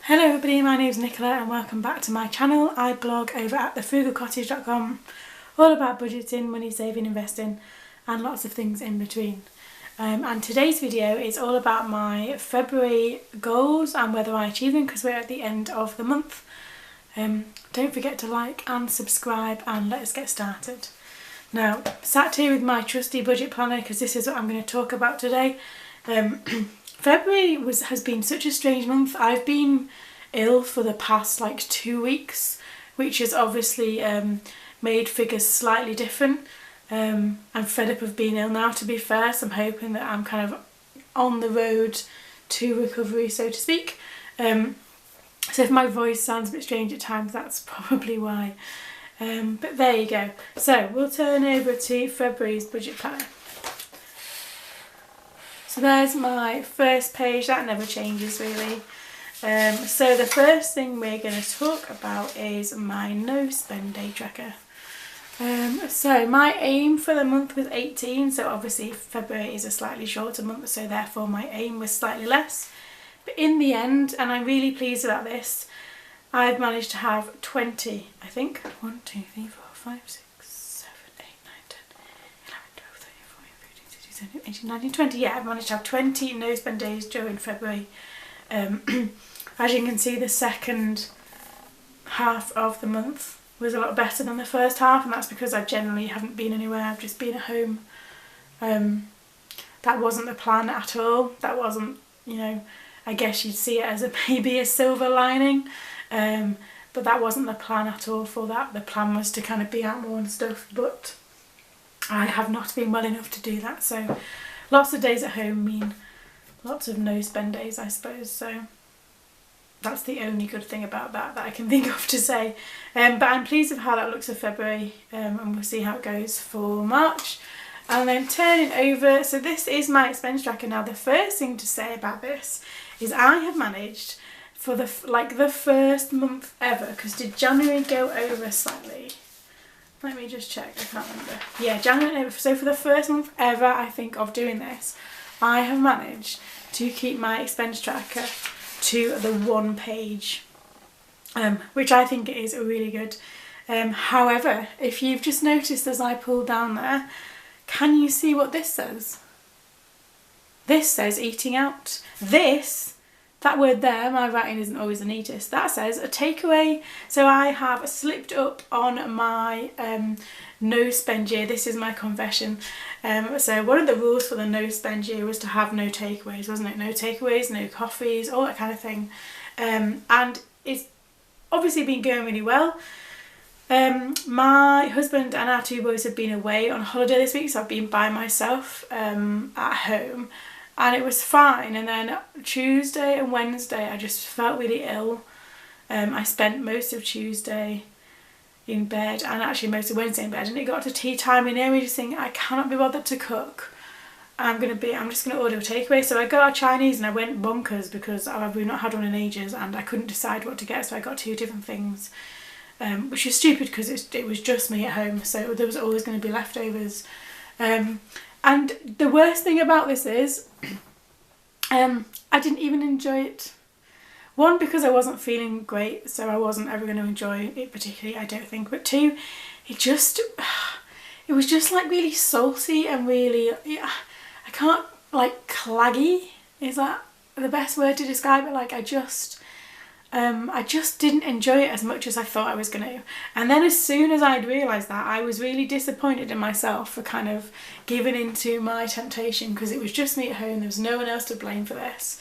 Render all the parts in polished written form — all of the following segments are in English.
Hello everybody, my name is Nicola and welcome back to my channel. I blog over at thefrugalcottage.com all about budgeting, money saving, investing and lots of things in between. And today's video is all about my February goals and whether I achieve them because we're at the end of the month. Don't forget to like and subscribe and let's get started. Now, sat here with my trusty budget planner because this is what I'm going to talk about today. February has been such a strange month. I've been ill for the past 2 weeks, which has obviously made figures slightly different. I'm fed up of being ill now, to be fair, so I'm hoping that I'm kind of on the road to recovery, so to speak. So if my voice sounds a bit strange at times, that's probably why. But there you go. So we'll turn over to February's budget planner. So there's my first page, that never changes really. So the first thing we're going to talk about is my no spend day tracker. So my aim for the month was 18, so obviously February is a slightly shorter month, so therefore my aim was slightly less. But in the end, and I'm really pleased about this, I've managed to have 20, I think. 1, 2, 3, 4, 5, 6, 7, 8, 9, 10, 11, 12, 13, 14, 15, 16, 17, 18, 19, 20. Yeah, I've managed to have 20 no spend days during February. As you can see, the second half of the month was a lot better than the first half, and that's because I generally haven't been anywhere, I've just been at home. That wasn't the plan at all. That wasn't, I guess you'd see it as maybe a silver lining, but that wasn't the plan at all for that. The plan was to kind of be out more and stuff, but I have not been well enough to do that, so lots of days at home mean lots of no spend days, I suppose, so that's the only good thing about that I can think of to say. But I'm pleased with how that looks for February, and we'll see how it goes for March. And then turning over, so this is my expense tracker. Now the first thing to say about this is I have managed for the first month ever, because did January go over slightly? Let me just check, I can't remember. Yeah, January, so for the first month ever I think of doing this, I have managed to keep my expense tracker to the one page, which I think is really good. However, if you've just noticed as I pull down there, can you see what this says? This says eating out. That word there, my writing isn't always the neatest, that says a takeaway. So I have slipped up on my no spend year. This is my confession. So one of the rules for the no spend year was to have no takeaways, wasn't it? No takeaways, no coffees, all that kind of thing. And it's obviously been going really well. My husband and our 2 boys have been away on holiday this week, so I've been by myself at home. And it was fine, and then Tuesday and Wednesday I just felt really ill. I spent most of Tuesday in bed and actually most of Wednesday in bed, and it got to tea time and we just think I cannot be bothered to cook. I'm just gonna order a takeaway. So I got a Chinese and I went bonkers because we've not had one in ages and I couldn't decide what to get, so I got 2 different things, which is stupid because it was just me at home, so there was always going to be leftovers. And the worst thing about this is I didn't even enjoy it. 1, because I wasn't feeling great, so I wasn't ever going to enjoy it particularly, I don't think. But 2, it was just really salty and really, I can't, claggy, is that the best word to describe it? I just didn't enjoy it as much as I thought I was going to. And then as soon as I'd realised that, I was really disappointed in myself for kind of giving into my temptation, because it was just me at home, there was no one else to blame for this.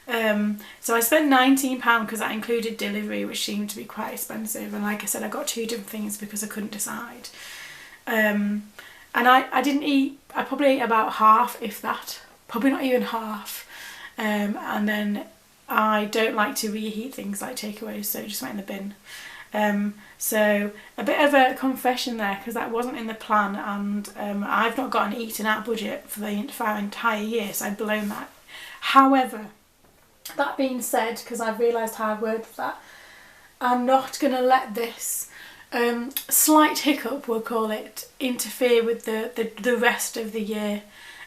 So I spent £19 because that included delivery, which seemed to be quite expensive, and like I said, I got 2 different things because I couldn't decide. And I didn't eat, I probably ate about half, if that, probably not even half. And then I don't like to reheat things like takeaways, so it just went in the bin. So a bit of a confession there, because that wasn't in the plan, and I've not got an eaten out budget for our entire year, so I've blown that. However, that being said, because I've realised how I've worked with that, I'm not going to let this slight hiccup, we'll call it, interfere with the rest of the year.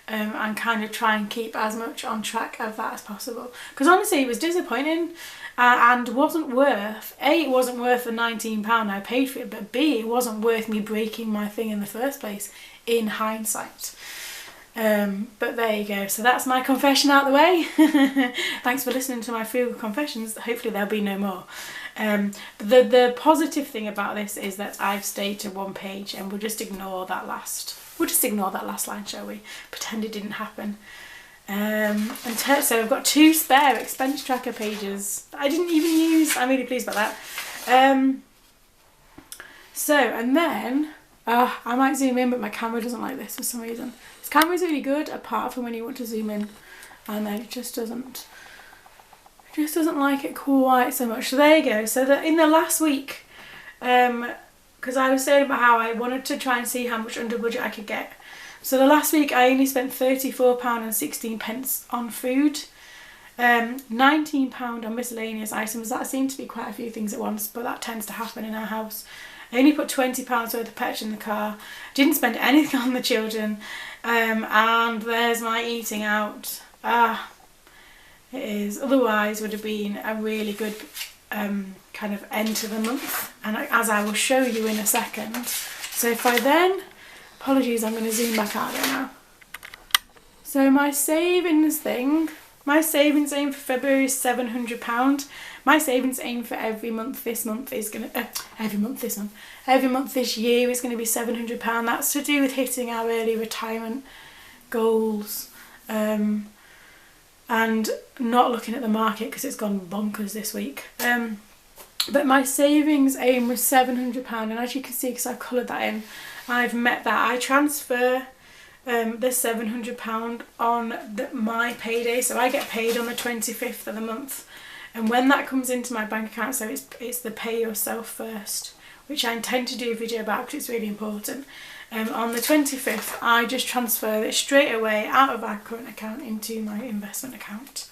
and kind of try and keep as much on track of that as possible. Because honestly, it was disappointing and wasn't worth, A, it wasn't worth the £19 I paid for it, but B, it wasn't worth me breaking my thing in the first place in hindsight. But there you go, so that's my confession out the way. Thanks for listening to my frugal confessions. Hopefully there'll be no more. The positive thing about this is that I've stayed to one page, and we'll just ignore that last line, shall we? Pretend it didn't happen. So I've got 2 spare expense tracker pages that I didn't even use. I'm really pleased about that. And then I might zoom in, but my camera doesn't like this for some reason. This camera's really good apart from when you want to zoom in, and then it just doesn't like it quite so much. So there you go. So in the last week, because I was saying about how I wanted to try and see how much under budget I could get. So the last week I only spent £34.16 on food, £19 on miscellaneous items. That seemed to be quite a few things at once, but that tends to happen in our house. I only put £20 worth of petrol in the car, didn't spend anything on the children, and there's my eating out. It is, otherwise would have been a really good kind of end to the month, and as I will show you in a second. So if I then, apologies, I'm going to zoom back out there now. So my savings aim for February is £700. My savings aim for every month this year is going to be £700. That's to do with hitting our early retirement goals, and not looking at the market because it's gone bonkers this week. But my savings aim was £700, and as you can see, because I've coloured that in, I've met that. I transfer the £700 on my payday, so I get paid on the 25th of the month, and when that comes into my bank account, so it's the pay yourself first, which I intend to do a video about because it's really important. On the 25th, I just transfer it straight away out of our current account into my investment account.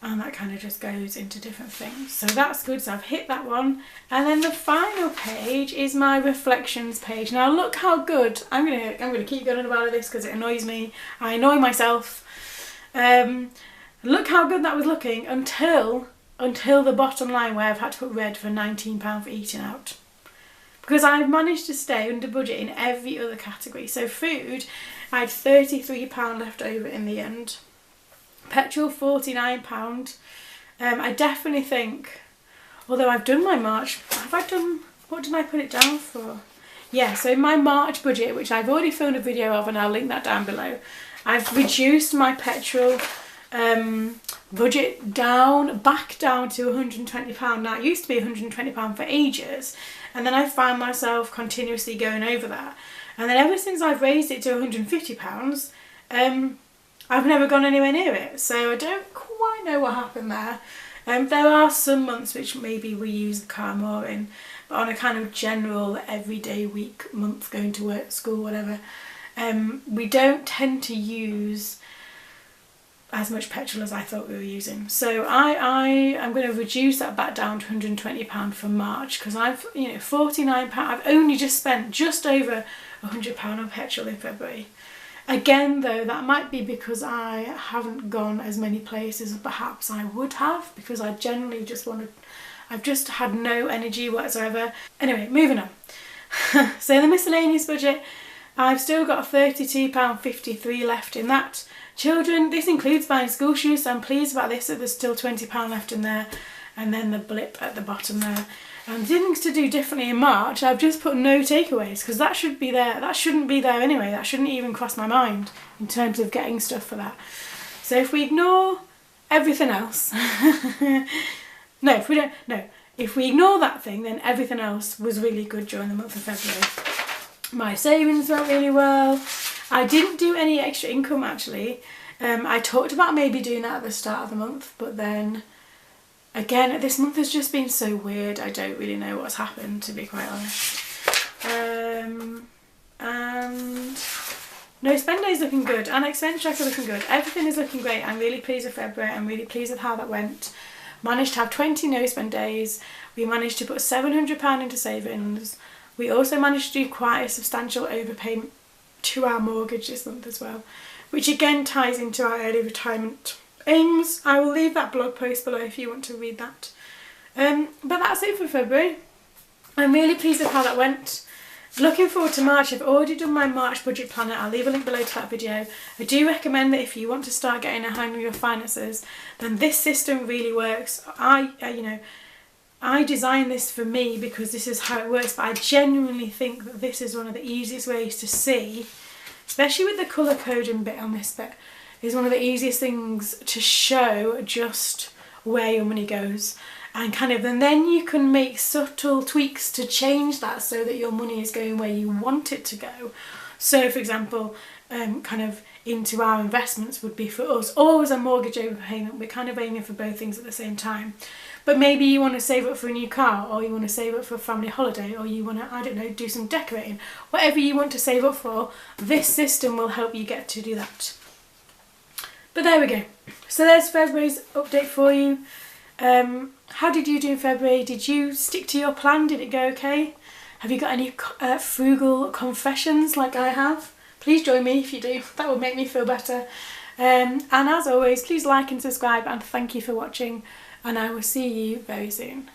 And that kind of just goes into different things. So that's good, so I've hit that one. And then the final page is my reflections page. Now look how good, I'm gonna keep going about this because it annoys me. I annoy myself. Look how good that was looking until the bottom line where I've had to put red for £19 for eating out. Because I've managed to stay under budget in every other category. So food, I had £33 left over in the end. Petrol, £49. I definitely think, although I've done my March, what did I put it down for? Yeah, so my March budget, which I've already filmed a video of and I'll link that down below, I've reduced my petrol budget back down to £120. Now it used to be £120 for ages, and then I found myself continuously going over that, and then ever since I've raised it to £150, I've never gone anywhere near it, so I don't quite know what happened there. There are some months which maybe we use the car more in, but on a kind of general everyday week, month, going to work, school, whatever, we don't tend to use as much petrol as I thought we were using. So I'm going to reduce that back down to £120 for March, because I've, £49, I've only just spent just over £100 on petrol in February. Again though, that might be because I haven't gone as many places as perhaps I would have, because I generally I've just had no energy whatsoever. Anyway, moving on. So the miscellaneous budget, I've still got £32.53 left in that. Children, this includes buying school shoes, so I'm pleased about this, that there's still £20 left in there, and then the blip at the bottom there. And things to do differently in March, I've just put no takeaways, because that should be there. That shouldn't be there anyway. That shouldn't even cross my mind in terms of getting stuff for that. So if we ignore everything else, if we ignore that thing, then everything else was really good during the month of February. My savings went really well. I didn't do any extra income actually. I talked about maybe doing that at the start of the month, but then again, this month has just been so weird. I don't really know what's happened, to be quite honest. And no, spend day's looking good, and expense tracker looking good. Everything is looking great. I'm really pleased with February. I'm really pleased with how that went. Managed to have 20 no spend days. We managed to put £700 into savings. We also managed to do quite a substantial overpayment to our mortgage this month as well, which again ties into our early retirement aims. I will leave that blog post below if you want to read that. But that's it for February. I'm really pleased with how that went. Looking forward to March. I've already done my March budget planner. I'll leave a link below to that video. I do recommend that if you want to start getting a hang of your finances, then this system really works. I designed this for me because this is how it works, but I genuinely think that this is one of the easiest ways to see, especially with the colour coding bit on this bit, is one of the easiest things to show just where your money goes. And then you can make subtle tweaks to change that so that your money is going where you want it to go. So for example, into our investments would be for us always a mortgage overpayment. We're kind of aiming for both things at the same time. But maybe you want to save up for a new car, or you want to save up for a family holiday, or you want to, I don't know, do some decorating. Whatever you want to save up for, this system will help you get to do that. But there we go. So there's February's update for you. How did you do in February? Did you stick to your plan? Did it go okay? Have you got any frugal confessions like I have? Please join me if you do. That would make me feel better. And as always, please like and subscribe, and thank you for watching, and I will see you very soon.